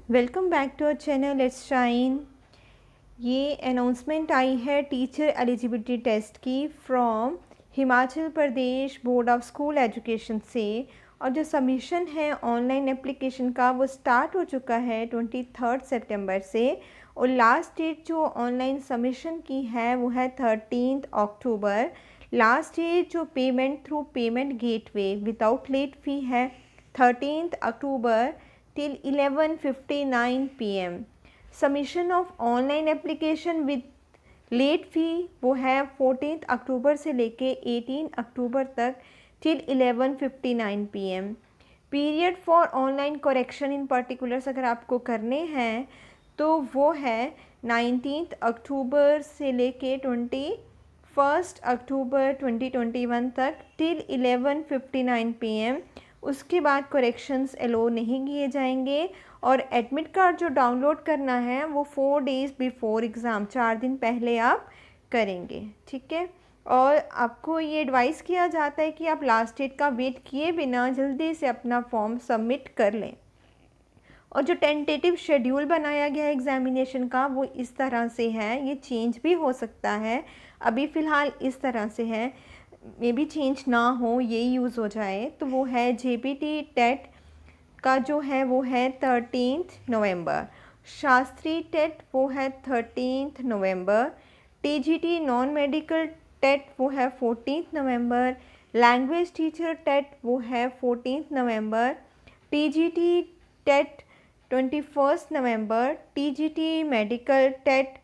Welcome back to our channel let's shine. ये announcement आई है टीचर एलिजिबिलिटी टेस्ट की from Himachal Pradesh board of school education से। और जो सबमिशन है ऑनलाइन एप्लीकेशन का वो स्टार्ट हो चुका है 23 सितंबर से। और लास्ट डेट जो ऑनलाइन सबमिशन की है वो है 13 अक्टूबर। लास्ट डेट जो payment through payment gateway without late fee है 13 अक्टूबर till 11:59 PM। Submission of online application with late fee वो है 14 अक्टूबर से लेके 18 अक्टूबर तक till 11:59 PM। Period for online correction in particulars अगर आपको करने हैं तो वो है 19 अक्टूबर से लेके 21 अक्टूबर 2021 तक टिल 11:59 PM। उसके बाद करेक्शंस एलो नहीं किए जाएंगे। और एडमिट कार्ड जो डाउनलोड करना है वो 4 डेज़ बिफोर एग्ज़ाम, 4 दिन पहले आप करेंगे, ठीक है। और आपको ये एडवाइस किया जाता है कि आप लास्ट डेट का वेट किए बिना जल्दी से अपना फॉर्म सबमिट कर लें। और जो टेंटेटिव शेड्यूल बनाया गया है एग्ज़ामिनेशन का वो इस तरह से है, ये चेंज भी हो सकता है। अभी फ़िलहाल इस तरह से है, मे भी चेंज ना हो, ये यूज़ हो जाए। तो वो है जेपीटी टेट का जो है वो है 13 नवंबर, शास्त्री टेट वो है 13 नवंबर, टीजीटी नॉन मेडिकल टेट वो है 14 नवंबर, लैंग्वेज टीचर टेट वो है 14 नवंबर, टीजीटी टेट 21 नवंबर, TGT medical TET,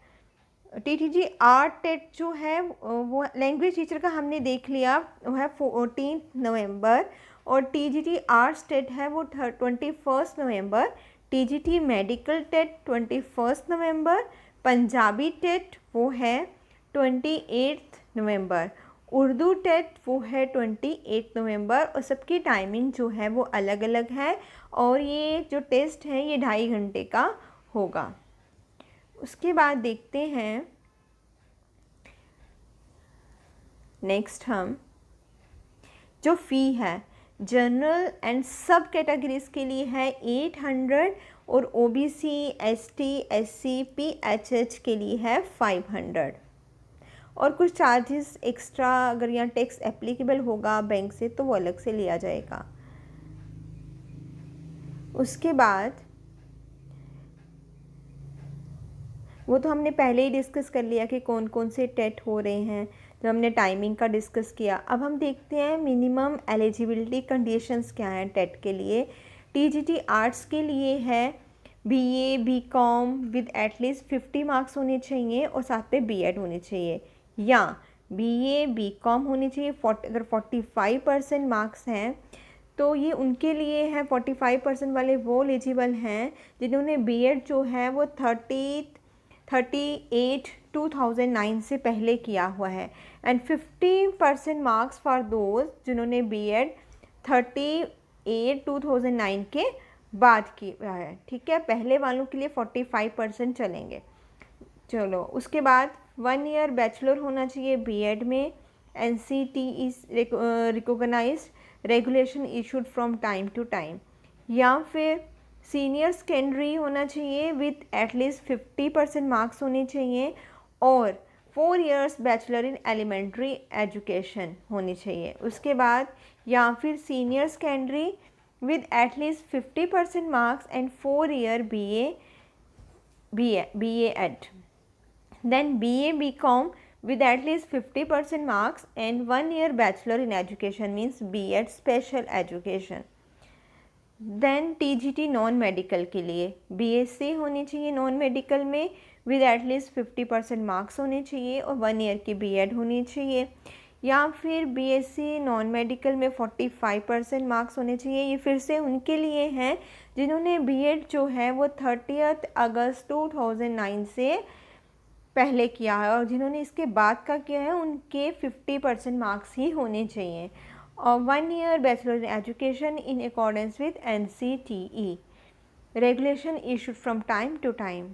TTG art TET जो है वो लैंग्वेज टीचर का हमने देख लिया वो है 14 नवंबर। और टीजीटी आर्ट्स टेट है वो 21 नवंबर, टीजीटी मेडिकल टेट 21 नवंबर, पंजाबी टेट वो है 28 नवंबर, उर्दू टेट वो है 28 नवंबर। और सबकी टाइमिंग जो है वो अलग अलग है। और ये जो टेस्ट है ये 2.5 घंटे का होगा। उसके बाद देखते हैं नेक्स्ट हम जो फ़ी है जनरल एंड सब कैटेगरीज़ के लिए है 800 और ओबीसी एसटी एससी पीएचएच के लिए है 500। और कुछ चार्जेस एक्स्ट्रा अगर यहाँ टैक्स एप्लीकेबल होगा बैंक से तो वो अलग से लिया जाएगा। उसके बाद वो तो हमने पहले ही डिस्कस कर लिया कि कौन कौन से टेट हो रहे हैं, तो हमने टाइमिंग का डिस्कस किया। अब हम देखते हैं मिनिमम एलिजिबिलिटी कंडीशंस क्या हैं टेट के लिए। टीजीटी आर्ट्स के लिए है BA BCom with at least 50 marks होने चाहिए और साथ पे बीएड होनी चाहिए, या बीए बीकॉम होनी चाहिए। अगर 45% मार्क्स हैं तो ये उनके लिए है, 45% वाले वो एलिजिबल हैं जिन्होंने बीएड जो है वो 38 2009 से पहले किया हुआ है। एंड 50% मार्क्स फॉर दोज जिन्होंने बीएड 38 2009 के बाद किया है, ठीक है। पहले वालों के लिए 45% चलेंगे। चलो उसके बाद 1 ईयर बैचलर होना चाहिए बीएड में, NCT is recognised regulation issued from time to time, या फिर सीनियर सेकेंडरी होना चाहिए विथ एटलीस्ट 50% मार्क्स होने चाहिए, और 4 years bachelor in elementary education होनी चाहिए। उसके बाद या फिर senior secondary with at least 50% marks and 4 year BA Ed, then BA BCom with at least 50% marks and 1 year bachelor in education means B.Ed special education। Then TGT non medical के लिए BSc होनी चाहिए नॉन मेडिकल में with at least 50% marks होने चाहिए और 1 year की BEd होनी चाहिए, या फिर बीएससी नॉन मेडिकल में 45% मार्क्स होने चाहिए। ये फिर से उनके लिए हैं जिन्होंने बीएड जो है वो 30 अगस्त 2009 से पहले किया है, और जिन्होंने इसके बाद का किया है उनके 50% मार्क्स ही होने चाहिए। और 1 year bachelor in education in accordance with NCTE regulation issued from time to time.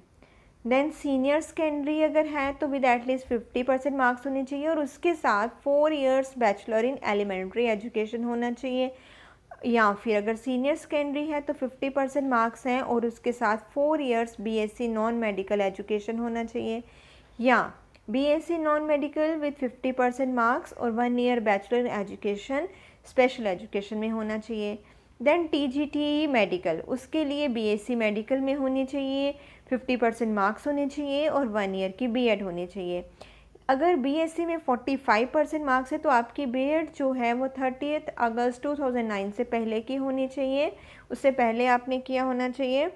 Then senior secondary अगर है तो विद एटलीस्ट 50% मार्क्स होने चाहिए और उसके साथ 4 years bachelor in elementary education होना चाहिए। या फिर अगर सीनियर सेकेंडरी है तो 50% मार्क्स हैं और उसके साथ 4 years BSc non medical education होना चाहिए, या BSc non medical with 50% marks और 1 year bachelor education special education में होना चाहिए। देन टीजीटी मेडिकल, उसके लिए बीएससी मेडिकल में होनी चाहिए, 50% मार्क्स होने चाहिए और 1 ईयर की बीएड होनी चाहिए। अगर बीएससी में 45% मार्क्स है तो आपकी बीएड जो है वो 30 अगस्त 2009 से पहले की होनी चाहिए, उससे पहले आपने किया होना चाहिए,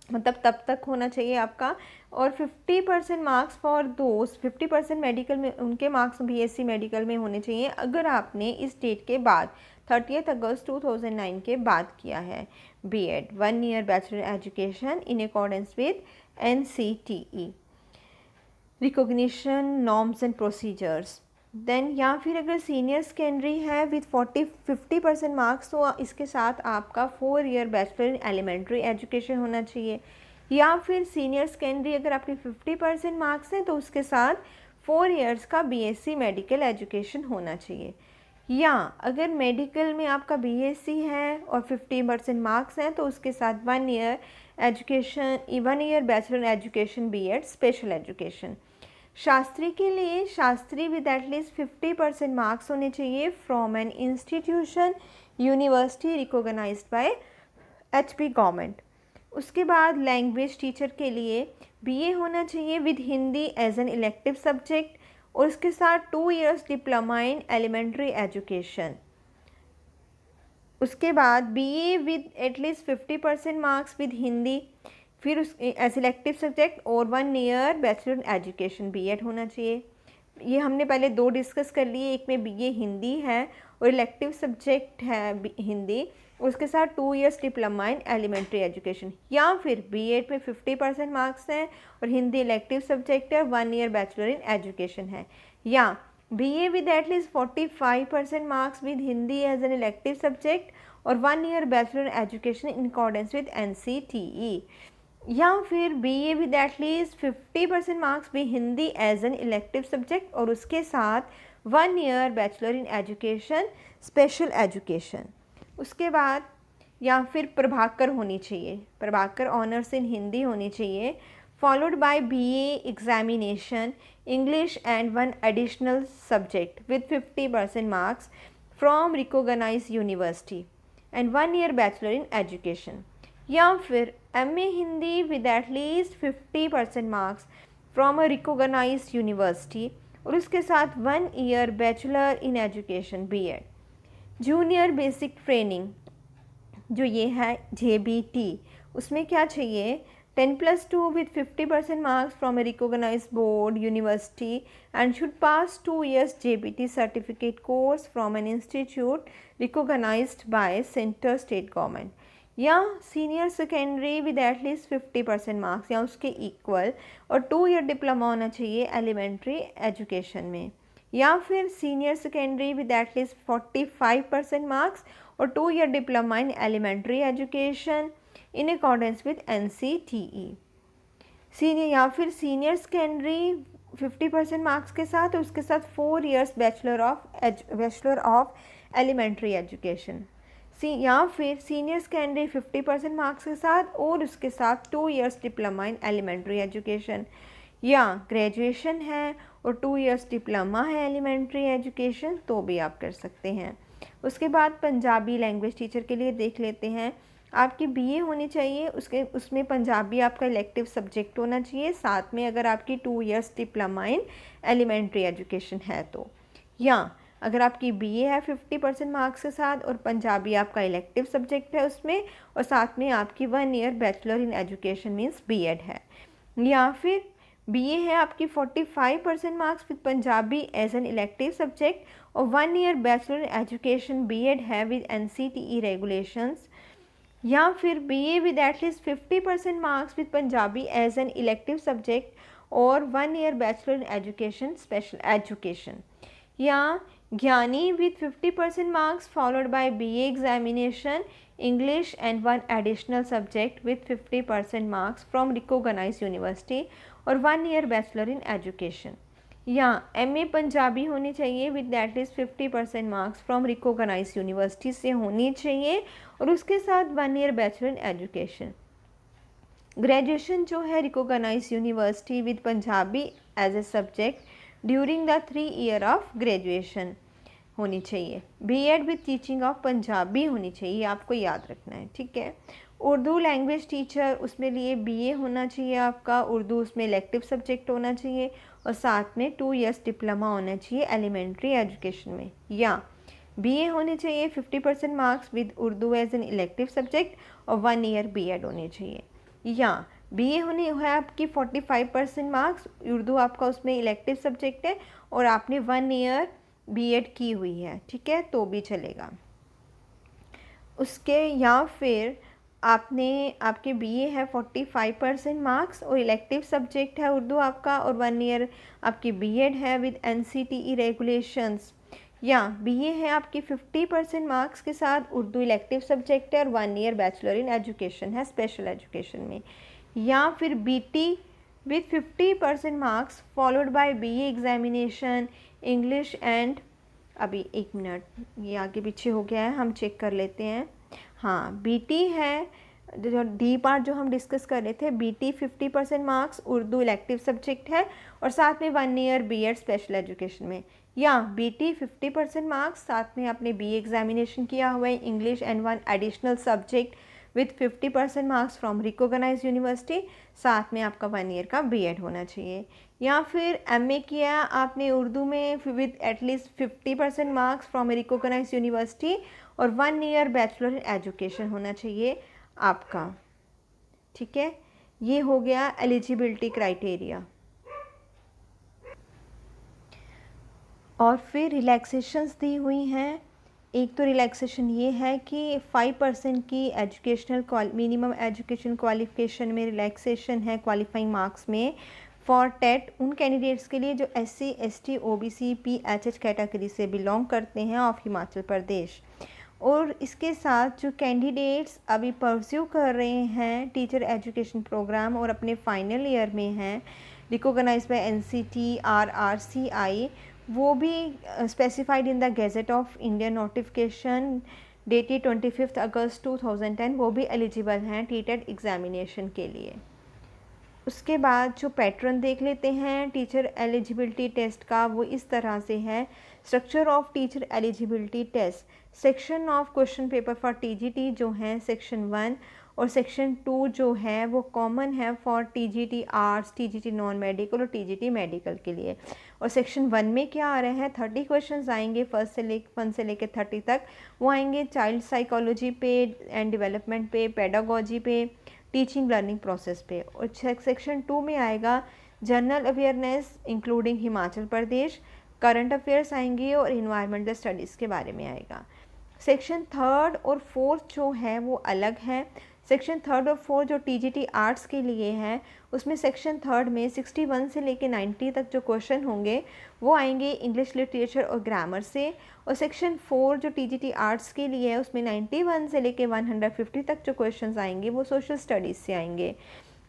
मतलब तब तक होना चाहिए आपका। और 50% मार्क्स फॉर दोस्त 50% मेडिकल में उनके मार्क्स बीएससी मेडिकल में होने चाहिए अगर आपने इस डेट के बाद 30 अगस्त 2009 के बाद किया है B Ed 1 year bachelor education in accordance with NCTE recognition norms and procedures. Then या फिर अगर सीनियर सेकेंडरी है विथ 50% मार्क्स तो इसके साथ आपका 4 year bachelor in elementary education होना चाहिए, या फिर सीनियर सेकेंडरी अगर आपके 50% मार्क्स हैं तो उसके साथ 4 इयर्स का बीएससी मेडिकल एजुकेशन होना चाहिए, या अगर मेडिकल में आपका बीएससी है और 50% मार्क्स हैं तो उसके साथ 1 year education 1 year bachelor education B Ed special education. Shastri के लिए शास्त्री विद एटलीस्ट 50% मार्क्स होने चाहिए from an institution university recognized by HP government. उसके बाद लैंग्वेज टीचर के लिए बीए होना चाहिए with Hindi as an elective subject और उसके साथ 2 years diploma in elementary education. उसके बाद BA with at least 50% marks with Hindi, फिर उस एज इलेक्टिव सब्जेक्ट और 1 ईयर बैचलर एजुकेशन बीएड होना चाहिए। ये हमने पहले 2 डिस्कस कर लिए, एक में बीए हिंदी है और इलेक्टिव सब्जेक्ट है हिंदी, उसके साथ 2 years diploma in elementary education, या फिर बीएड में 50% मार्क्स हैं और हिंदी इलेक्टिव सब्जेक्ट है, 1 ईयर बैचलर इन एजुकेशन है, या BA with at least 45% marks with Hindi as an elective subject और 1 year bachelor education in accordance with NCTE, या फिर बीए विद एटलीस्ट 50% मार्क्स भी Hindi as an elective subject और उसके साथ 1 year bachelor in education special education. उसके बाद या फिर प्रभाकर होनी चाहिए, प्रभाकर ऑनर्स इन हिंदी होनी चाहिए, followed by BA examination English and 1 additional subject with 50% marks from recognized university and 1 year bachelor in education, या फिर MA Hindi with at least 50% marks from a recognized university और उसके साथ 1 year bachelor in education B Ed. Junior basic training जो ये है JBT, उसमें क्या चाहिए 10+2 with 50% marks from a recognized board university and should pass 2 years JBT certificate course from an institute recognized by centre state government, या senior secondary with at least 50% marks या उसके equal और 2 ईयर डिप्लोमा होना चाहिए elementary education में, या फिर senior secondary with at least 45% marks और 2 year diploma in elementary education in accordance with NCTE. Senior या फिर सीनियर सेकेंडरी 50% मार्क्स के साथ और उसके साथ 4 years bachelor of elementary education, या फिर सीनियर सेकेंडरी 50% मार्क्स के साथ और उसके साथ 2 years diploma in elementary education, या ग्रेजुएशन है और 2 इयर्स डिप्लोमा है एलिमेंट्री एजुकेशन तो भी आप कर सकते हैं। उसके बाद पंजाबी लैंग्वेज टीचर के लिए देख लेते हैं, आपकी बीए होनी चाहिए, उसमें पंजाबी आपका इलेक्टिव सब्जेक्ट होना चाहिए, साथ में अगर आपकी 2 years diploma in elementary education है तो, या अगर आपकी बीए है 50% मार्क्स के साथ और पंजाबी आपका इलेक्टिव सब्जेक्ट है उसमें और साथ में आपकी 1 year bachelor in education means B Ed है, या फिर बीए है आपकी 45% marks with Punjabi as an elective subject और 1 year bachelor in education B Ed है विद एनसीटीई रेगुलेशंस, या फिर BA with at least 50% marks with Punjabi as an elective subject और 1 year bachelor in education special education, या Giani with 50% marks followed by BA examination English and 1 additional subject with 50% marks from recognized university और 1 year bachelor in education, या MA Punjabi होनी चाहिए with at least 50% marks from recognize university से होनी चाहिए, और उसके साथ 1 year bachelor in education. Graduation जो है recognize university with Punjabi as a subject during the 3 year of graduation होनी चाहिए। B Ed with teaching of Punjabi होनी चाहिए, आपको याद रखना है, ठीक है। उर्दू लैंग्वेज टीचर उसमें लिए बीए होना चाहिए आपका, उर्दू उसमें इलेक्टिव सब्जेक्ट होना चाहिए, और साथ में 2 इयर्स डिप्लोमा होना चाहिए एलिमेंट्री एजुकेशन में। या बीए होने चाहिए 50% marks with Urdu as an elective subject, और 1 ईयर बीएड होने चाहिए। या बीए होने है आपकी 45% मार्क्स, उर्दू आपका उसमें इलेक्टिव सब्जेक्ट है, और आपने 1 ईयर बीएड की हुई है, ठीक है, तो भी चलेगा उसके। या फिर आपके बीए है 45% मार्क्स और इलेक्टिव सब्जेक्ट है उर्दू आपका, और 1 ईयर आपकी बीएड है विद एनसीटीई रेगुलेशंस। या बीए है आपकी 50% मार्क्स के साथ, उर्दू इलेक्टिव सब्जेक्ट है, और 1 ईयर बैचलर इन एजुकेशन है स्पेशल एजुकेशन में। या फिर BT with 50% marks followed by BA examination English and, अभी 1 मिनट ये आगे पीछे हो गया है, हम चेक कर लेते हैं। हाँ, बीटी है जो डी पार्ट जो हम डिस्कस कर रहे थे, BT 50% marks Urdu elective subject है, और साथ में 1 ईयर बीएड स्पेशल एजुकेशन में। या बीटी 50% मार्क्स, साथ में आपने बीए एग्जामिनेशन किया हुआ है English and 1 additional subject with 50% marks from recognize university, साथ में आपका 1 ईयर का बीएड होना चाहिए। या फिर एमए किया आपने उर्दू में with at least 50% marks from recognize university, और 1 ईयर बैचलर इन एजुकेशन होना चाहिए आपका, ठीक है। ये हो गया एलिजिबिलिटी क्राइटेरिया। और फिर रिलैक्सेशंस दी हुई हैं। एक तो रिलैक्सेशन ये है कि 5% की एजुकेशनल मिनिमम एजुकेशन क्वालिफिकेशन में रिलैक्सेशन है क्वालिफाइंग मार्क्स में फॉर टेट उन कैंडिडेट्स के लिए जो SC, ST, OBC, PHH category से बिलोंग करते हैं ऑफ हिमाचल प्रदेश। और इसके साथ जो कैंडिडेट्स अभी परस्यू कर रहे हैं टीचर एजुकेशन प्रोग्राम और अपने फाइनल ईयर में हैं रिकॉग्नाइज्ड बाय एनसीटी आरआरसीआई, वो भी specified in the gadget of India notification dated 25 अगस्त 2010, वो भी एलिजिबल हैं टीटेट एग्जामिनेशन के लिए। उसके बाद जो पैटर्न देख लेते हैं टीचर एलिजिबिलिटी टेस्ट का, वो इस तरह से है। Structure of teacher eligibility test, section of question paper for TGT जो है सेक्शन 1, और सेक्शन 2 जो है वो कॉमन है for TGT arts, TGT non medical और टीजीटी मेडिकल के लिए। और सेक्शन 1 में क्या आ रहा है, 30 क्वेश्चन आएंगे 1 से लेकर 30 तक। वो आएंगे चाइल्ड साइकोलॉजी पे एंड डेवलपमेंट पे, पेडागोजी पे, टीचिंग लर्निंग प्रोसेस पे। और सेक्शन 2 में आएगा general awareness including Himachal Pradesh, current affairs आएंगे, और इन्वायरमेंटल स्टडीज़ के बारे में आएगा। सेक्शन 3 और 4 जो है वो अलग है। सेक्शन 3 और 4 जो टीजीटी आर्ट्स के लिए है, उसमें सेक्शन 3 में 61 से लेके 90 तक जो क्वेश्चन होंगे वो आएंगे इंग्लिश लिटरेचर और ग्रामर से। और सेक्शन 4 जो टीजीटी आर्ट्स के लिए है, उसमें 91 से लेके 150 तक जो क्वेश्चन आएंगे वो सोशल स्टडीज़ से आएंगे।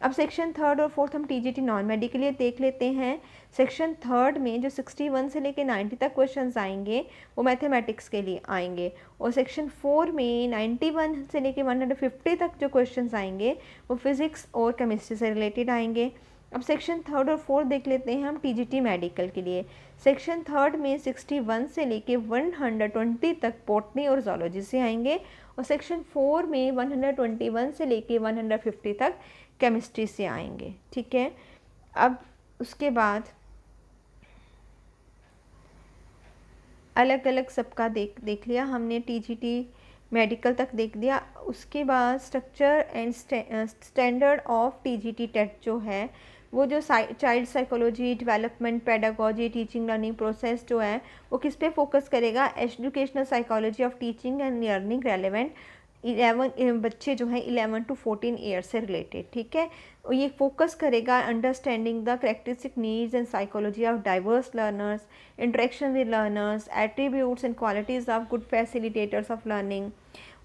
अब सेक्शन 3 और 4 हम टीजीटी नॉन मेडिकल के लिए देख लेते हैं। सेक्शन 3 में जो 61 से लेके 90 तक क्वेश्चंस आएंगे वो मैथमेटिक्स के लिए आएंगे, और सेक्शन 4 में 91 से लेके 150 तक जो क्वेश्चंस आएंगे वो फिज़िक्स और केमिस्ट्री से रिलेटेड आएंगे। अब सेक्शन 3 और 4 देख लेते हैं हम टीजीटी मेडिकल के लिए। सेक्शन 3 में 61 से लेके 120 तक बॉटनी और जूलॉजी से आएंगे, और सेक्शन 4 में 121 से लेके 150 तक केमिस्ट्री से आएंगे, ठीक है। अब उसके बाद अलग अलग सबका देख लिया हमने, टीजीटी मेडिकल तक देख दिया। उसके बाद structure and standard of TGT TET जो है वो जो child psychology, development, pedagogy, teaching learning process जो है वो किस पे फोकस करेगा, educational psychology of teaching and learning relevant 11 बच्चे जो हैं 11 to 14 ईयर्स से रिलेटेड, ठीक है। और ये फोकस करेगा understanding the characteristic needs and psychology of diverse learners, interaction with learners, attributes and qualities of good facilitators of learning.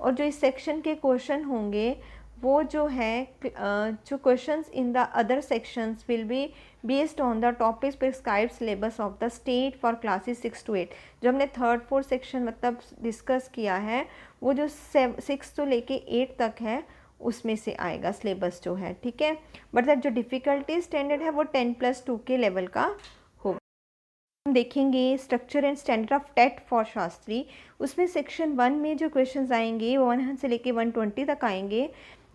और जो इस सेक्शन के क्वेश्चन होंगे वो जो है जो questions in the other sections will be based on the topics prescribed syllabus of the state for classes 6 to 8। जो हमने थर्ड फोर्थ सेक्शन मतलब डिस्कस किया है वो जो 6 to लेके 8 तक है उसमें से आएगा सिलेबस जो है, ठीक है। बट दैट जो डिफ़िकल्टी स्टैंडर्ड है वो 10+2 के लेवल का होगा। हम देखेंगे structure and standard of TET for Shastri. उसमें सेक्शन 1 में जो क्वेश्चंस आएंगे वो 100 से लेके 120 तक आएंगे,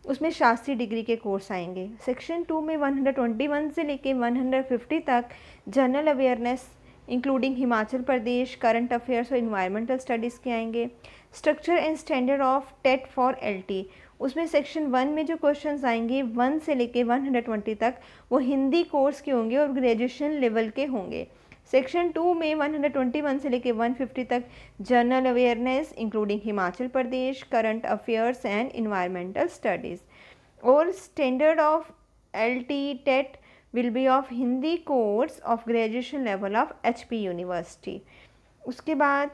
उसमें शास्त्री डिग्री के कोर्स आएंगे। सेक्शन 2 में 121 से लेके 150 तक general awareness including Himachal Pradesh, current affairs और इन्वायरमेंटल स्टडीज़ के आएंगे। Structure and standard of TET for LT, उसमें सेक्शन 1 में जो क्वेश्चंस आएंगे 1 से लेके 120 तक वो हिंदी कोर्स के होंगे और ग्रेजुएशन लेवल के होंगे। सेक्शन 2 में 121 से लेके 150 तक general awareness including Himachal Pradesh, current affairs and environmental studies. और standard of LT TET will be of Hindi course of graduation level of HP university. उसके बाद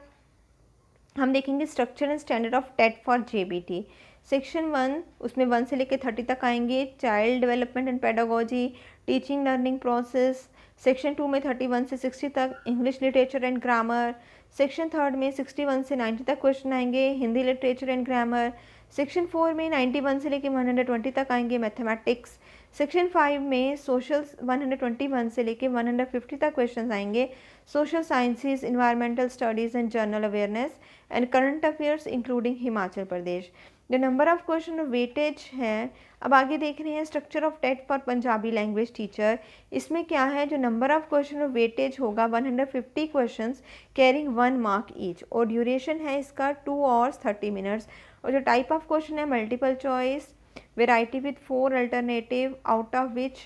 हम देखेंगे structure and standard of TET for JBT. Section 1 उसमें 1 से लेकर 30 तक आएंगे, child development and pedagogy, teaching learning process. Section 2 में 31 से 60 तक English literature and grammar. Section 3 में 61 से 90 तक क्वेश्चन आएंगे, Hindi literature and grammar. Section 4 में 91 से लेकर 120 तक आएंगे, मैथमेटिक्स। सेक्शन 5 में सोशल 121 से लेकर 150 तक क्वेश्चन आएंगे, social sciences, environmental studies and general awareness and current affairs including Himachal Pradesh. जो नंबर ऑफ क्वेश्चन वेटेज है, अब आगे देख रहे हैं structure of TET for Punjabi language teacher. इसमें क्या है, जो नंबर ऑफ क्वेश्चन वेटेज होगा 150 क्वेश्चंस कैरिंग 1 मार्क ईच, और ड्यूरेशन है इसका 2 hours 30 minutes। और जो टाइप ऑफ क्वेश्चन है multiple choice, variety with 4 alternative out of which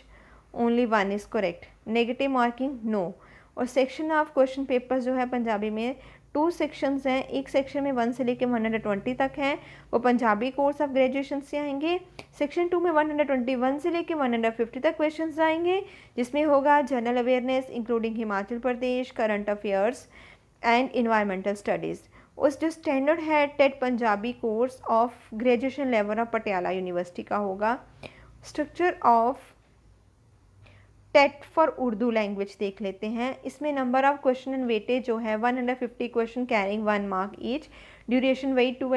only 1 is correct, negative marking no. और सेक्शन ऑफ क्वेश्चन पेपर्स जो है पंजाबी में 2 सेक्शंस हैं, एक सेक्शन में 1 से लेकर 120 तक हैं, वो पंजाबी कोर्स ऑफ ग्रेजुएशन से आएंगे। सेक्शन 2 में 121 से लेकर 150 तक क्वेश्चंस आएंगे, जिसमें होगा general awareness including Himachal Pradesh, current affairs and environmental studies. उस जो स्टैंडर्ड है TET Punjabi course of graduation level of Patiala university का होगा। Structure of TET for Urdu language देख लेते हैं। इसमें number of question and weightage जो है 150 question carrying 1 mark each, duration वही 2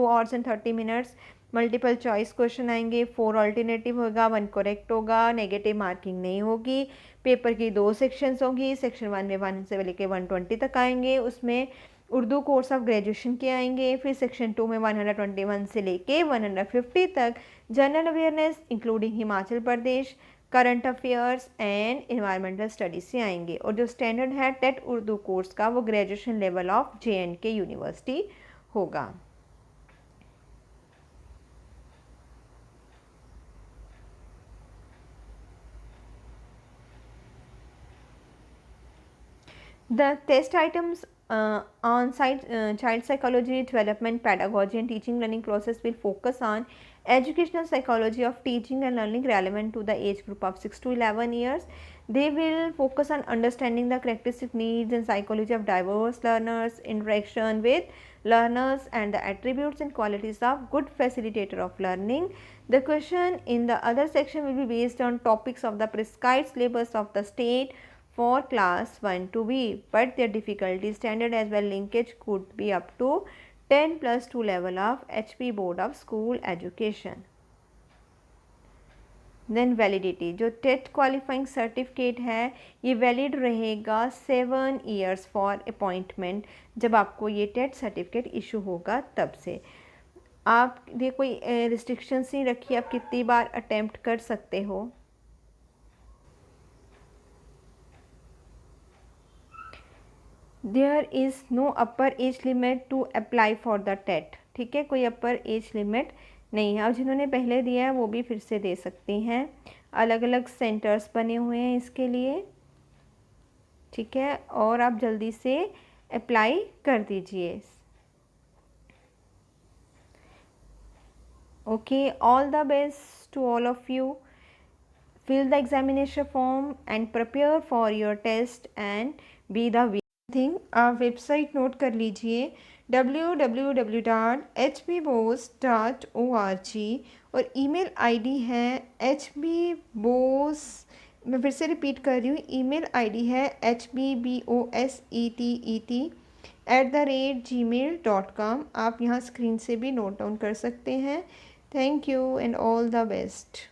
hours and 30 minutes। Multiple choice question आएंगे, 4 अल्टरनेटिव होगा, 1 करेक्ट होगा, नेगेटिव मार्किंग नहीं होगी। पेपर की 2 सेक्शंस होंगी, सेक्शन 1 में 1 से लेकर 120 तक आएंगे, उसमें उर्दू कोर्स ऑफ ग्रेजुएशन के आएंगे। फिर सेक्शन 2 में 121 से लेके 150 तक general awareness including Himachal Pradesh, current affairs and environmental studies से आएंगे। और जो स्टैंडर्ड है टेट उर्दू कोर्स का वो graduation level of JNK university होगा। The test items on child psychology, development, pedagogy and teaching learning process will focus on educational psychology of teaching and learning relevant to the age group of 6 to 11 years. They will focus on understanding the characteristic needs and psychology of diverse learners, interaction with learners and the attributes and qualities of good facilitator of learning. The question in the other section will be based on topics of the prescribed syllabus of the state for class 1 to B, but their difficulty standard as well linkage could be up to 10+2 level of HP Board of School Education. Then validity, जो TET qualifying certificate है ये valid रहेगा 7 years for appointment, जब आपको ये TET certificate issue होगा तब से। आप ये कोई रिस्ट्रिक्शंस नहीं रखी, आप कितनी बार अटेम्प्ट कर सकते हो। There is no upper age limit to apply for the TET, ठीक है, कोई अपर एज लिमिट नहीं है। और जिन्होंने पहले दिया है वो भी फिर से दे सकती हैं। अलग अलग सेंटर्स बने हुए हैं इसके लिए, ठीक है, और आप जल्दी से अप्लाई कर दीजिए। Okay, all the best to all of you. Fill the examination form and prepare for your test and be the thing. आप वेबसाइट नोट कर लीजिए www.hpboss.org और ईमेल आईडी है hbbose, मैं फिर से रिपीट कर रही हूँ, ईमेल आईडी है hbboset@gmail.com। आप यहाँ स्क्रीन से भी नोट डाउन कर सकते हैं। Thank you and all the best.